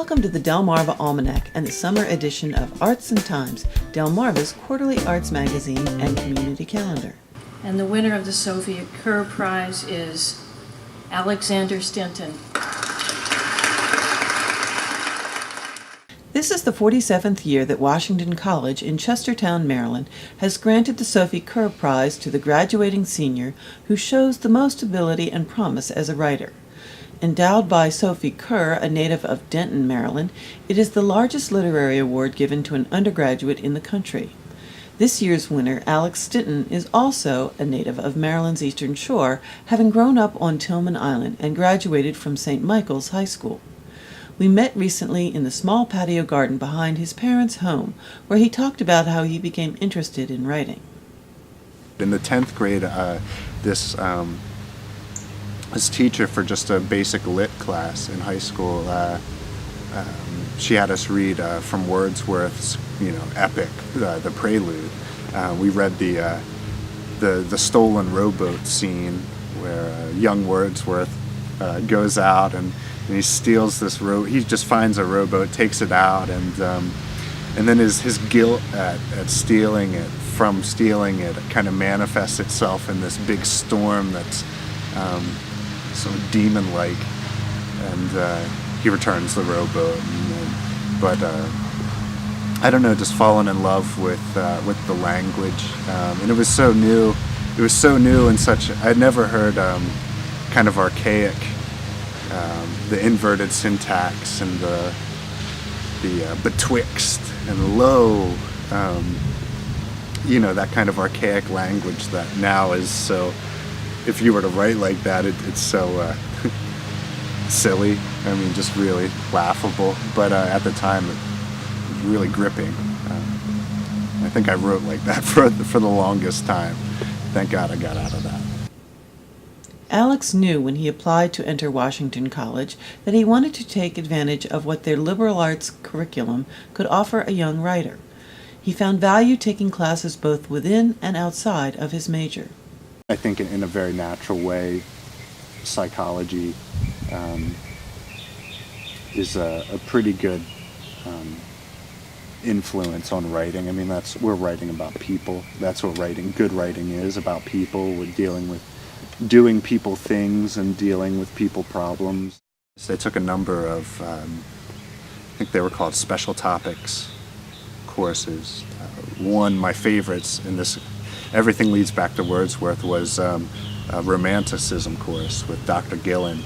Welcome to the Delmarva Almanac and the summer edition of Arts and Times, Delmarva's quarterly arts magazine and community calendar. And the winner of the Sophie Kerr Prize is Alex Stinton. This is the 47th year that Washington College in Chestertown, Maryland, has granted the Sophie Kerr Prize to the graduating senior who shows the most ability and promise as a writer. Endowed by Sophie Kerr, a native of Denton, Maryland, it is the largest literary award given to an undergraduate in the country. This year's winner, Alex Stinton, is also a native of Maryland's Eastern Shore, having grown up on Tilghman Island and graduated from St. Michael's High School. We met recently in the small patio garden behind his parents' home, where he talked about how he became interested in writing. In the 10th grade, this teacher for just a basic lit class in high school, she had us read from Wordsworth's, epic, the Prelude. We read the stolen rowboat scene where young Wordsworth goes out and he steals this row. He just finds a rowboat, takes it out, and then his guilt at stealing it kind of manifests itself in this big storm that's sort of demon-like, and he returns the rowboat. But I don't know, just fallen in love with the language, and it was so new. It was so new and such. I'd never heard kind of archaic, the inverted syntax and the betwixt and lo, that kind of archaic language that now is so. If you were to write like that, it's so silly. I mean, just really laughable. But at the time, it was really gripping. I think I wrote like that for the longest time. Thank God I got out of that. Alex knew when he applied to enter Washington College that he wanted to take advantage of what their liberal arts curriculum could offer a young writer. He found value taking classes both within and outside of his major. I think in a very natural way, psychology is a pretty good influence on writing. I mean, we're writing about people. That's what good writing is, about people. We're dealing with doing people things and dealing with people problems. They took a number of, I think they were called special topics courses. One, my favorites in this, everything leads back to Wordsworth, was a romanticism course with Dr. Gillen.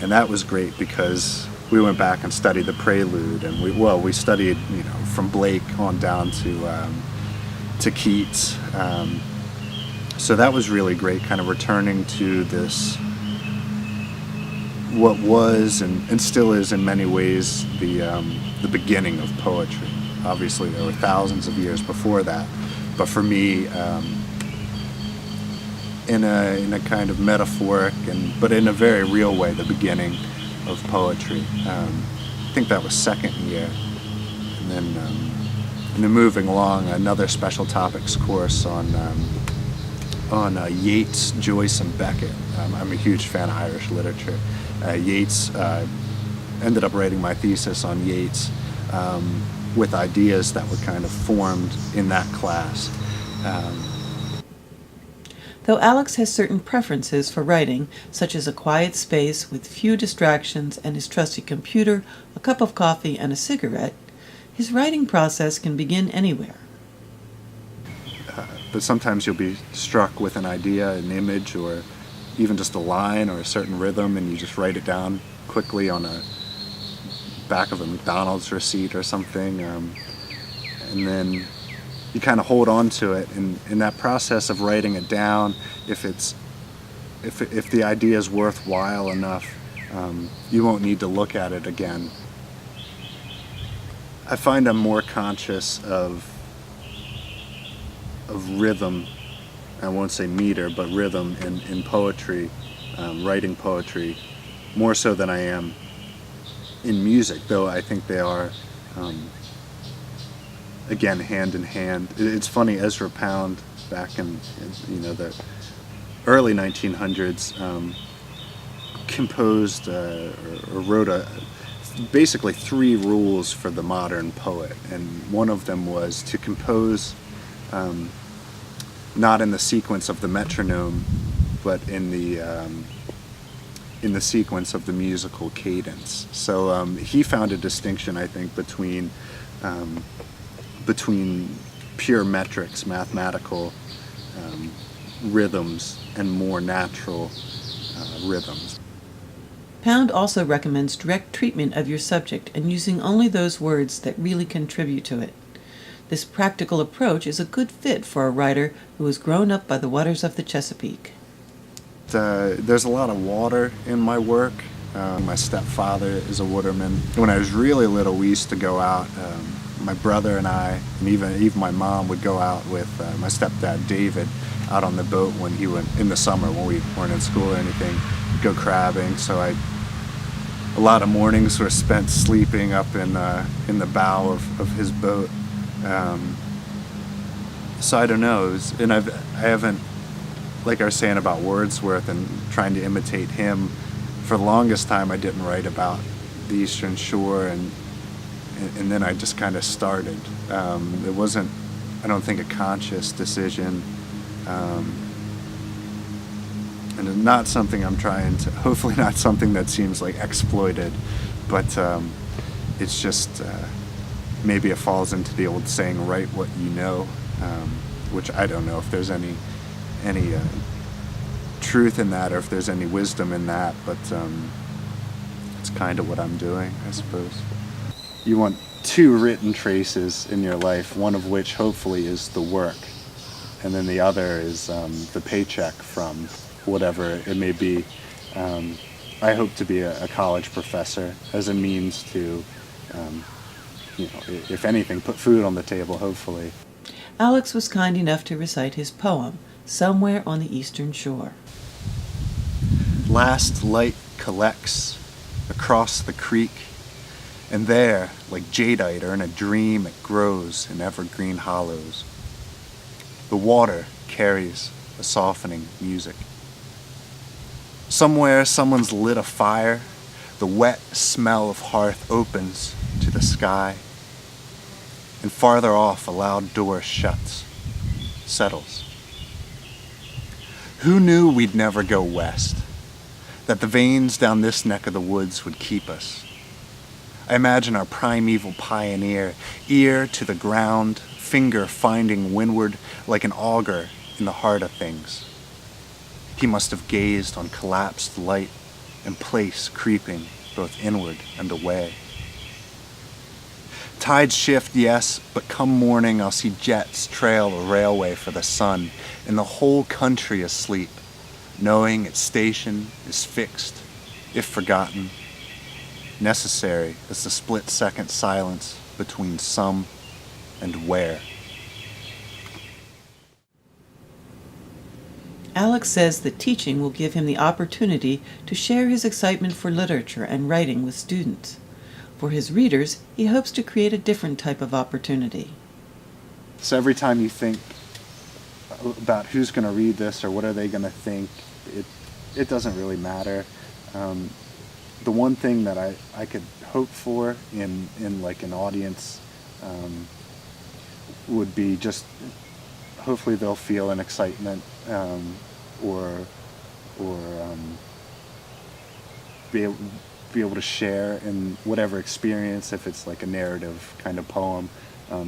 And that was great because we went back and studied the Prelude, and we studied, from Blake on down to Keats. So that was really great, kind of returning to this, what was and still is in many ways the beginning of poetry. Obviously there were thousands of years before that, but for me, in a kind of metaphoric but in a very real way, the beginning of poetry. I think that was second year, and then moving along, another special topics course on Yeats, Joyce, and Beckett. I'm a huge fan of Irish literature. Yeats, ended up writing my thesis on Yeats with ideas that were kind of formed in that class. Though Alex has certain preferences for writing, such as a quiet space with few distractions and his trusty computer, a cup of coffee, and a cigarette, his writing process can begin anywhere. But sometimes you'll be struck with an idea, an image, or even just a line or a certain rhythm, and you just write it down quickly on a back of a McDonald's receipt or something, and then you kind of hold on to it. And in that process of writing it down, if the idea is worthwhile enough, you won't need to look at it again. I find I'm more conscious of rhythm. I won't say meter, but rhythm in poetry, writing poetry, more so than I am in music, though I think they are, again, hand in hand. It's funny, Ezra Pound, back in the early 1900s, composed or wrote a basically 3 rules for the modern poet, and one of them was to compose not in the sequence of the metronome, but in the sequence of the musical cadence. So he found a distinction, I think, between pure metrics, mathematical rhythms, and more natural rhythms. Pound also recommends direct treatment of your subject and using only those words that really contribute to it. This practical approach is a good fit for a writer who has grown up by the waters of the Chesapeake. There's a lot of water in my work. My stepfather is a waterman. When I was really little, we used to go out. My brother and I, and even my mom, would go out with my stepdad David out on the boat when he went in the summer when we weren't in school or anything. Go crabbing. So a lot of mornings were spent sleeping up in the bow of his boat. So I don't know. I haven't, like I was saying about Wordsworth and trying to imitate him, for the longest time I didn't write about the Eastern Shore, and then I just kind of started. It wasn't, I don't think, a conscious decision, and it's not something I'm trying to, hopefully not something that seems like exploited, but it's just, maybe it falls into the old saying, write what you know, which I don't know if there's any truth in that or if there's any wisdom in that, but it's kind of what I'm doing, I suppose. You want 2 written traces in your life, one of which hopefully is the work, and then the other is the paycheck from whatever it may be. I hope to be a college professor as a means to, if anything, put food on the table, hopefully. Alex was kind enough to recite his poem, Somewhere on the Eastern Shore. Last light collects across the creek, and there, like jadeite or in a dream, it grows in evergreen hollows. The water carries a softening music. Somewhere someone's lit a fire, the wet smell of hearth opens to the sky, and farther off a loud door shuts, settles. Who knew we'd never go west? That the veins down this neck of the woods would keep us. I imagine our primeval pioneer, ear to the ground, finger finding windward like an auger in the heart of things. He must have gazed on collapsed light and place creeping both inward and away. Tides shift, yes, but come morning I'll see jets trail a railway for the sun, and the whole country asleep, knowing its station is fixed, if forgotten, necessary as the split-second silence between some and where. Alex says that teaching will give him the opportunity to share his excitement for literature and writing with students. For his readers, he hopes to create a different type of opportunity. So every time you think about who's going to read this or what are they going to think, it doesn't really matter. The one thing that I could hope for in like an audience would be just hopefully they'll feel an excitement or be able to share in whatever experience, if it's like a narrative kind of poem,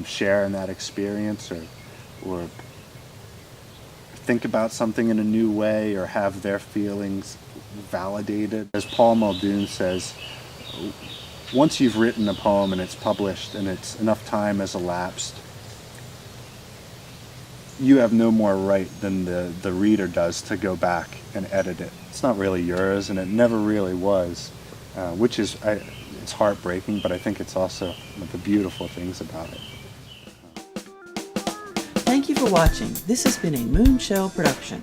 share in that experience or think about something in a new way or have their feelings validated. As Paul Muldoon says, once you've written a poem and it's published and it's enough time has elapsed, you have no more right than the reader does to go back and edit it. It's not really yours, and it never really was, which is, it's heartbreaking, but I think it's also one of the beautiful things about it. Thank you for watching. This has been a Moonshell production.